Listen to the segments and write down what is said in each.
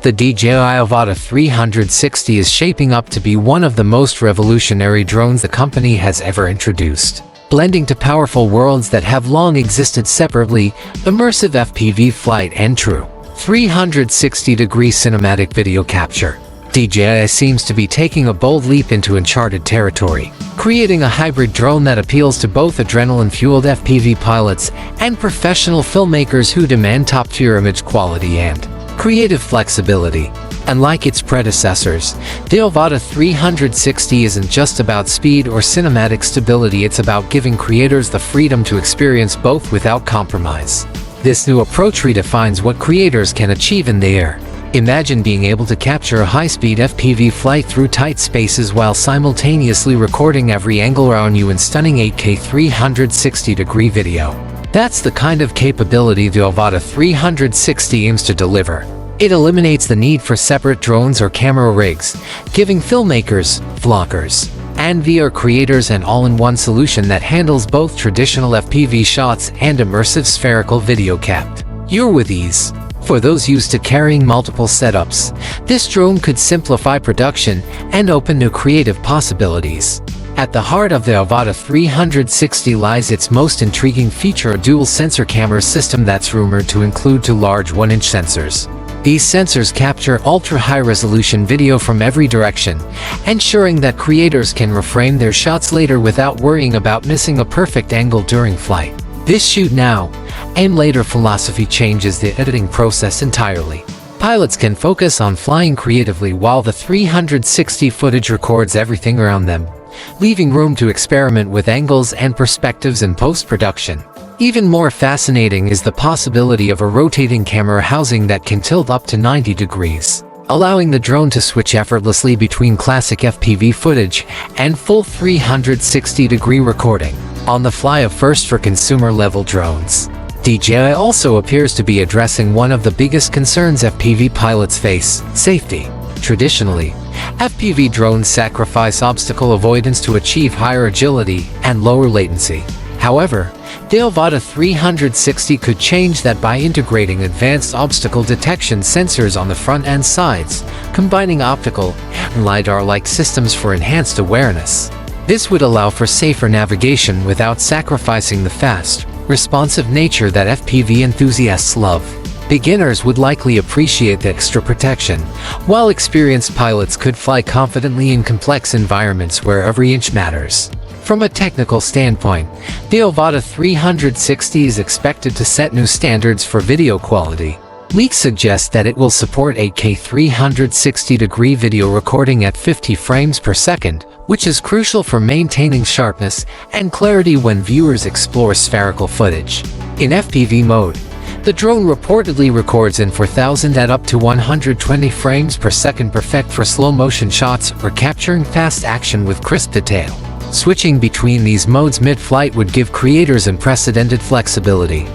The DJI Avata 360 is shaping up to be one of the most revolutionary drones the company has ever introduced. Blending to powerful worlds that have long existed separately, immersive FPV flight and true 360-degree cinematic video capture. DJI seems to be taking a bold leap into uncharted territory, creating a hybrid drone that appeals to both adrenaline-fueled FPV pilots and professional filmmakers who demand top-tier image quality and creative flexibility. Unlike its predecessors, the Avata 360 isn't just about speed or cinematic stability, it's about giving creators the freedom to experience both without compromise. This new approach redefines what creators can achieve in the air. Imagine being able to capture a high-speed FPV flight through tight spaces while simultaneously recording every angle around you in stunning 8K 360-degree video. That's the kind of capability the Avata 360 aims to deliver. It eliminates the need for separate drones or camera rigs, giving filmmakers, vloggers, and VR creators an all-in-one solution that handles both traditional FPV shots and immersive spherical video capture with ease. For those used to carrying multiple setups, this drone could simplify production and open new creative possibilities. At the heart of the Avata 360 lies its most intriguing feature, a dual-sensor camera system that's rumored to include two large 1-inch sensors. These sensors capture ultra-high-resolution video from every direction, ensuring that creators can reframe their shots later without worrying about missing a perfect angle during flight. This shoot now, aim later philosophy changes the editing process entirely. Pilots can focus on flying creatively while the 360 footage records everything around them, leaving room to experiment with angles and perspectives in post-production. Even more fascinating is the possibility of a rotating camera housing that can tilt up to 90 degrees, allowing the drone to switch effortlessly between classic FPV footage and full 360-degree recording. On the fly, a first for consumer-level drones. DJI also appears to be addressing one of the biggest concerns FPV pilots face: safety. Traditionally, FPV drones sacrifice obstacle avoidance to achieve higher agility and lower latency. However, the Avata 360 could change that by integrating advanced obstacle detection sensors on the front and sides, combining optical and LiDAR-like systems for enhanced awareness. This would allow for safer navigation without sacrificing the fast, responsive nature that FPV enthusiasts love. Beginners would likely appreciate the extra protection, while experienced pilots could fly confidently in complex environments where every inch matters. From a technical standpoint, the Avata 360 is expected to set new standards for video quality. Leaks suggest that it will support 8K 360-degree video recording at 50 frames per second, which is crucial for maintaining sharpness and clarity when viewers explore spherical footage. In FPV mode, the drone reportedly records in 4000 at up to 120 frames per second, perfect for slow-motion shots or capturing fast action with crisp detail. Switching between these modes mid-flight would give creators unprecedented flexibility,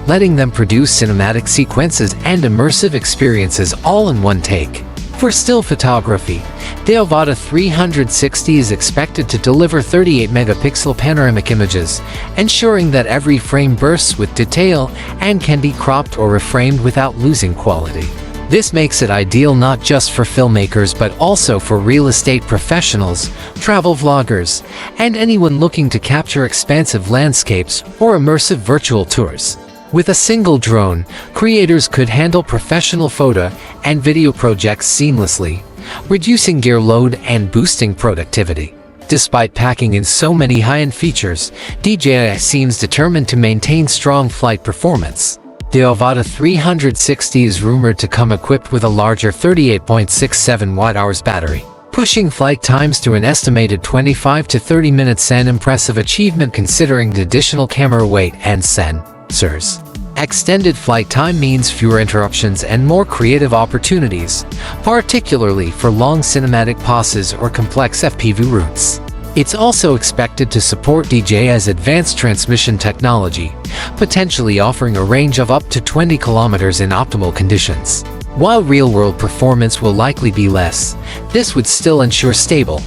letting them produce cinematic sequences and immersive experiences all in one take. For still photography, the Avata 360 is expected to deliver 38-megapixel panoramic images, ensuring that every frame bursts with detail and can be cropped or reframed without losing quality. This makes it ideal not just for filmmakers but also for real estate professionals, travel vloggers, and anyone looking to capture expansive landscapes or immersive virtual tours. With a single drone, creators could handle professional photo and video projects seamlessly, reducing gear load and boosting productivity. Despite packing in so many high-end features, DJI seems determined to maintain strong flight performance. The Avata 360 is rumored to come equipped with a larger 38.67 watt-hours battery, pushing flight times to an estimated 25 to 30 minutes, an impressive achievement considering the additional camera weight and sensors. Extended flight time means fewer interruptions and more creative opportunities, particularly for long cinematic pauses or complex FPV routes. It's also expected to support DJI's advanced transmission technology, potentially offering a range of up to 20 kilometers in optimal conditions. While real-world performance will likely be less, this would still ensure stable,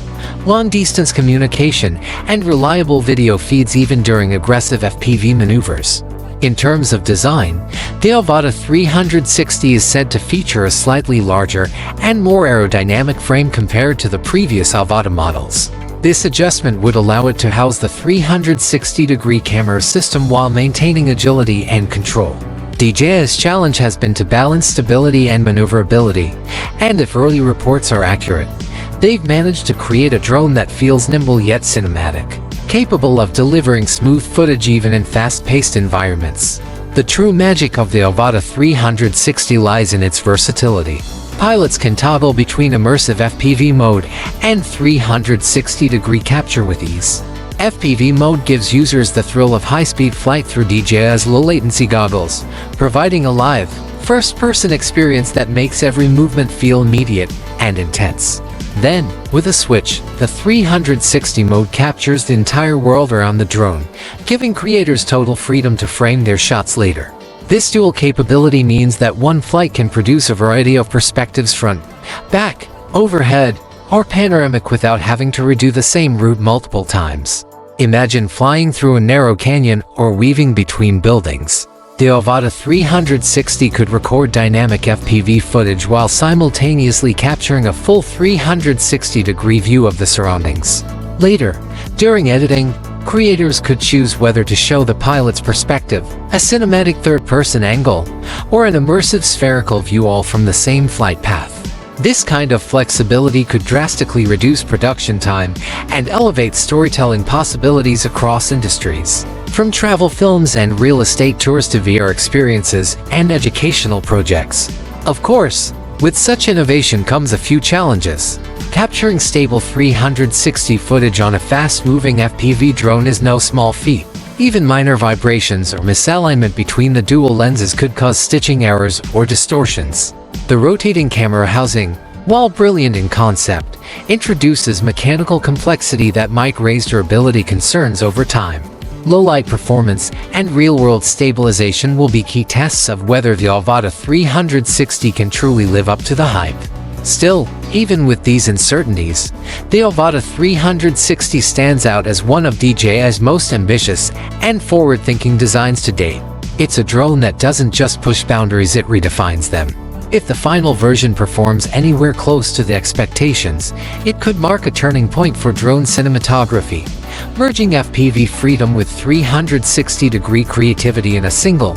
long-distance communication and reliable video feeds even during aggressive FPV maneuvers. In terms of design, the Avata 360 is said to feature a slightly larger and more aerodynamic frame compared to the previous Avata models. This adjustment would allow it to house the 360-degree camera system while maintaining agility and control. DJI's challenge has been to balance stability and maneuverability, and if early reports are accurate, they've managed to create a drone that feels nimble yet cinematic, capable of delivering smooth footage even in fast-paced environments. The true magic of the Avata 360 lies in its versatility. Pilots can toggle between immersive FPV mode and 360-degree capture with ease. FPV mode gives users the thrill of high-speed flight through DJI's low-latency goggles, providing a live, first-person experience that makes every movement feel immediate and intense. Then, with a switch, the 360 mode captures the entire world around the drone, giving creators total freedom to frame their shots later. This dual capability means that one flight can produce a variety of perspectives front, back, overhead, or panoramic without having to redo the same route multiple times. Imagine flying through a narrow canyon or weaving between buildings. The Avata 360 could record dynamic FPV footage while simultaneously capturing a full 360-degree view of the surroundings. Later, during editing, creators could choose whether to show the pilot's perspective, a cinematic third-person angle, or an immersive spherical view all from the same flight path. This kind of flexibility could drastically reduce production time and elevate storytelling possibilities across industries. From travel films and real estate tours to VR experiences and educational projects. Of course, with such innovation comes a few challenges. Capturing stable 360 footage on a fast-moving FPV drone is no small feat. Even minor vibrations or misalignment between the dual lenses could cause stitching errors or distortions. The rotating camera housing, while brilliant in concept, introduces mechanical complexity that might raise durability concerns over time. Low-light performance and real-world stabilization will be key tests of whether the Avata 360 can truly live up to the hype. Still, even with these uncertainties, the Avata 360 stands out as one of DJI's most ambitious and forward-thinking designs to date. It's a drone that doesn't just push boundaries, it redefines them. If the final version performs anywhere close to the expectations, it could mark a turning point for drone cinematography, merging FPV freedom with 360-degree creativity in a single,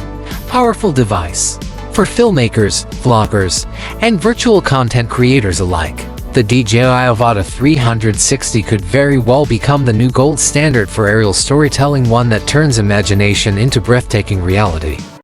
powerful device. For filmmakers, vloggers, and virtual content creators alike, the DJI Avata 360 could very well become the new gold standard for aerial storytelling, one that turns imagination into breathtaking reality.